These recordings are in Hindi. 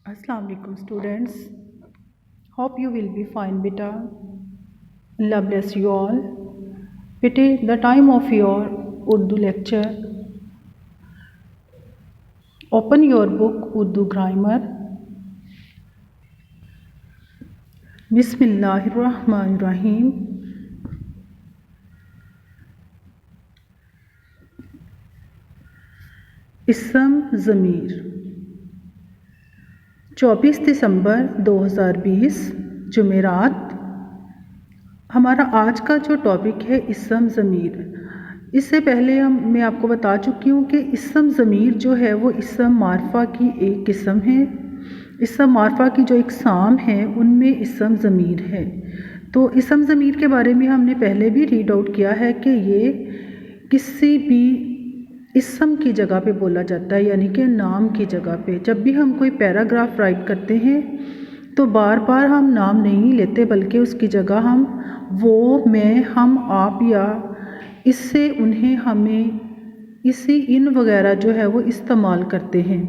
Assalamu alaikum students. Hope you will be fine beta. Allah bless you all. Bete, the time of your Urdu lecture. Open your book Urdu grammar. Bismillahirrahmanirrahim. इसम ज़मीर 24 दिसंबर 2020 जुमेरात। हमारा आज का जो टॉपिक है इसम ज़मीर। इससे पहले मैं आपको बता चुकी हूँ कि इसम ज़मीर जो है वो इसम मारफा की एक किस्म है। इसम मारफा की जो इकसाम है उनमें इसम ज़मीर है। तो इसम ज़मीर के बारे में हमने पहले भी रीड आउट किया है कि ये किसी भी इसम की जगह पे बोला जाता है, यानी कि नाम की जगह पे। जब भी हम कोई पैराग्राफ राइट करते हैं तो बार बार हम नाम नहीं लेते, बल्कि उसकी जगह हम वो, मैं, हम, आप या इससे, उन्हें, हमें, इसी, इन वगैरह जो है वो इस्तेमाल करते हैं।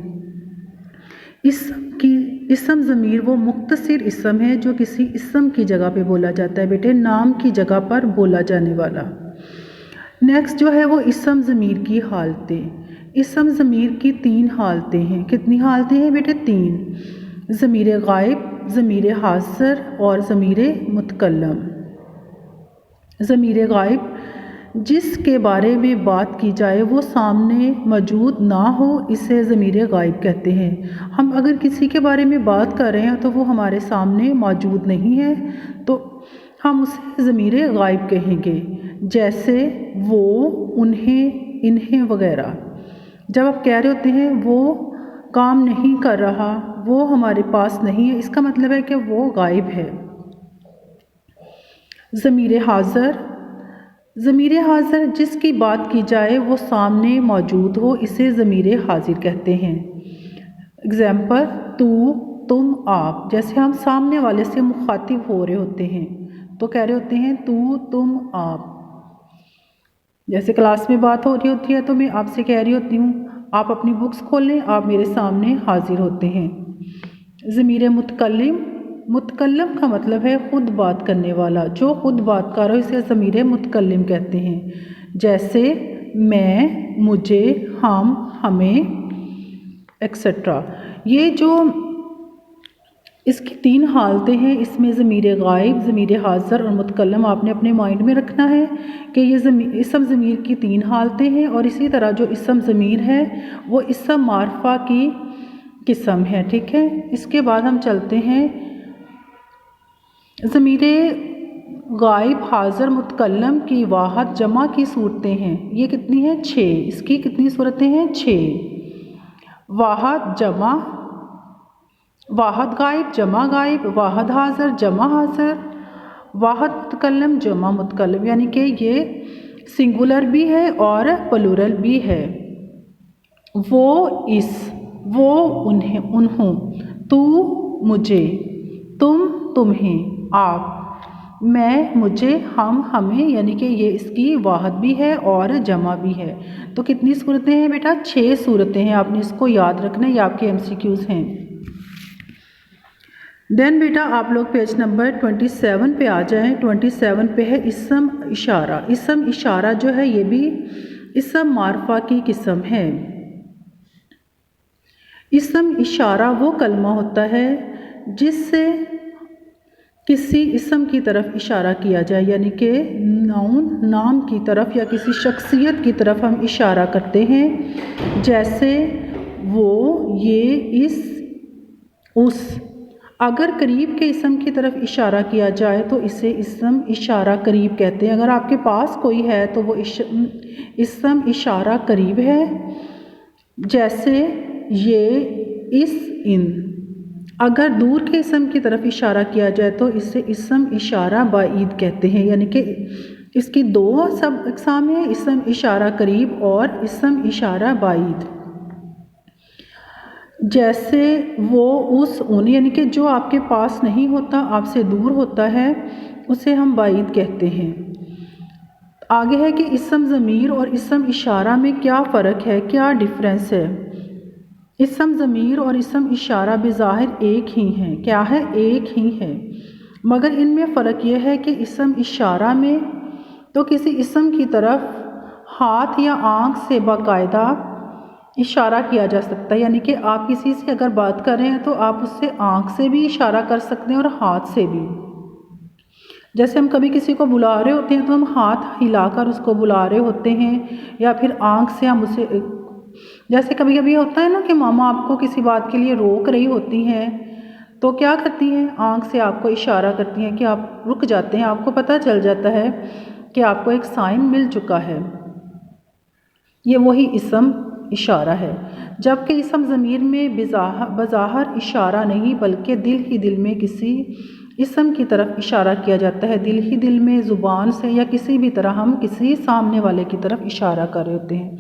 इसम ज़मीर वो मुख्तसर इसम है जो किसी इसम की जगह पे बोला जाता है बेटे, नाम की जगह पर बोला जाने वाला। नेक्स्ट जो है वो इसम ज़मीर की हालतें। इसम ज़मीर की 3 हालतें हैं। कितनी हालतें हैं बेटे? 3। ज़मीर गायब, ज़मीर हाज़िर और ज़मीर मुतकल्लम। ज़मीर गायब जिसके बारे में बात की जाए वो सामने मौजूद ना हो, इसे ज़मीर गायब कहते हैं। हम अगर किसी के बारे में बात कर रहे हैं तो वो हमारे सामने मौजूद नहीं है तो हम उसे ज़मीर गायब कहेंगे। जैसे वो, उन्हें, इन्हें वगैरह। जब आप कह रहे होते हैं वो काम नहीं कर रहा, वो हमारे पास नहीं है, इसका मतलब है कि वो गायब है। ज़मीर हाज़िर, ज़मीर हाज़िर जिसकी बात की जाए वो सामने मौजूद हो, इसे ज़मीर हाज़िर कहते हैं। एग्ज़ाम्पल, तू, तुम, आप। जैसे हम सामने वाले से मुखातिब हो रहे होते हैं तो कह रहे होते हैं तू, तुम, आप। जैसे क्लास में बात हो रही होती है तो मैं आपसे कह रही होती हूँ आप अपनी बुक्स खोलें, आप मेरे सामने हाजिर होते हैं। ज़मीर मुतकल्लिम, मुतकल्लम का मतलब है ख़ुद बात करने वाला, जो ख़ुद बात कर रहा हो इसे ज़मीर मुतकल्लिम कहते हैं। जैसे मैं, मुझे, हम, हमें एक्सेट्रा। ये जो इसकी 3 हालतें हैं, इसमें ज़मीर गायब, ज़मीर हाज़िर और मुतकल्लम आपने अपने माइंड में रखना है कि ये इसम ज़मीर की 3 हालतें हैं। और इसी तरह जो इसम ज़मीर है वो इसम मारफा की किस्म है। ठीक है, इसके बाद हम चलते हैं ज़मीर गायब, हाज़िर, मुतकल्लम की वाहद जमा की सूरतें हैं। ये कितनी हैं? 6। इसकी कितनी सूरतें हैं? 6। वाहद जमा, वाहद गायब जमा गायब, वाहद हाज़िर जमा हाज़िर, वाहद मुतकल्लम जमा मुतकल्लम, यानी कि ये सिंगुलर भी है और प्लूरल भी है। वो, इस, वो, उन्हें, उन्हों, तू, मुझे, तुम, तुम्हें, आप, मैं, मुझे, हम, हमें, यानी कि ये इसकी वाहद भी है और जमा भी है। तो कितनी सूरतें हैं बेटा? 6 सूरतें हैं। आपने इसको याद रखना है, ये आपके MCQs हैं। देन बेटा आप लोग पेज नंबर 27 पे आ जाएं। 27 पे है इसम इशारा। इसम इशारा जो है ये भी इसम मारफा की किस्म है। इसम इशारा वो कलमा होता है जिससे किसी इसम की तरफ इशारा किया जाए, यानी कि नाउन, नाम की तरफ या किसी शख्सियत की तरफ हम इशारा करते हैं। जैसे वो, ये, इस, उस। अगर करीब के इसम की तरफ इशारा किया जाए तो इसे इसम इशारा करीब कहते हैं। अगर आपके पास कोई है तो वो इसम इशारा करीब है। जैसे ये, इस, इन। अगर दूर के इसम की तरफ इशारा किया जाए तो इसे इसम इशारा बाईद कहते हैं, यानी कि इसकी 2 सब अक़साम हैं, इसम इशारा करीब और इसम इशारा बाईद। जैसे वो, उस, उन, यानी कि जो आपके पास नहीं होता, आपसे दूर होता है, उसे हम बाईद कहते हैं। आगे है कि इसम ज़मीर और इसम इशारा में क्या फ़र्क है, क्या डिफरेंस है। इसम ज़मीर और इसम इशारा बेज़ाहिर एक ही हैं। क्या है? एक ही है, मगर इनमें फ़र्क यह है कि इसम इशारा में तो किसी इसम की तरफ हाथ या आँख से बाकायदा इशारा किया जा सकता है, यानी कि आप किसी से अगर बात कर रहे हैं तो आप उससे आँख से भी इशारा कर सकते हैं और हाथ से भी। जैसे हम कभी किसी को बुला रहे होते हैं तो हम हाथ हिलाकर उसको बुला रहे होते हैं, या फिर आँख से हम उसे, जैसे कभी कभी होता है ना कि मामा आपको किसी बात के लिए रोक रही होती हैं तो क्या करती हैं, आँख से आपको इशारा करती हैं कि आप रुक जाते हैं, आपको पता चल जाता है कि आपको एक साइन मिल चुका है। ये वही इसम इशारा है। जबकि इसम ज़मीर में बज़ाहिर इशारा नहीं बल्कि दिल ही दिल में किसी इसम की तरफ इशारा किया जाता है। दिल ही दिल में ज़ुबान से या किसी भी तरह हम किसी सामने वाले की तरफ इशारा कर रहे होते हैं।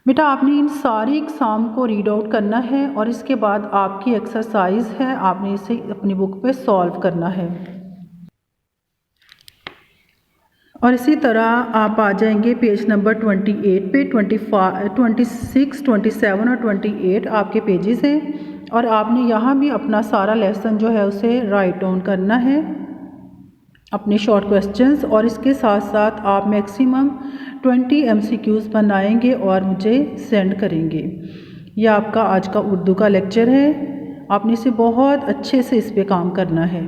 बेटा आपने इन सारी एग्ज़ाम को रीड आउट करना है और इसके बाद आपकी एक्सरसाइज है, आपने इसे अपनी बुक पे सॉल्व करना है। और इसी तरह आप आ जाएंगे पेज नंबर 28 पे। 26, 27 और 28 आपके पेजेस हैं और आपने यहाँ भी अपना सारा लेसन जो है उसे राइट डाउन करना है, अपने शॉर्ट क्वेश्चंस, और इसके साथ साथ आप मैक्सिमम 20 MCQs बनाएंगे और मुझे सेंड करेंगे। यह आपका आज का उर्दू का लेक्चर है, आपने इसे बहुत अच्छे से इस पे काम करना है।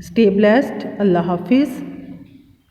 Stay blessed. अल्लाह हाफिज़।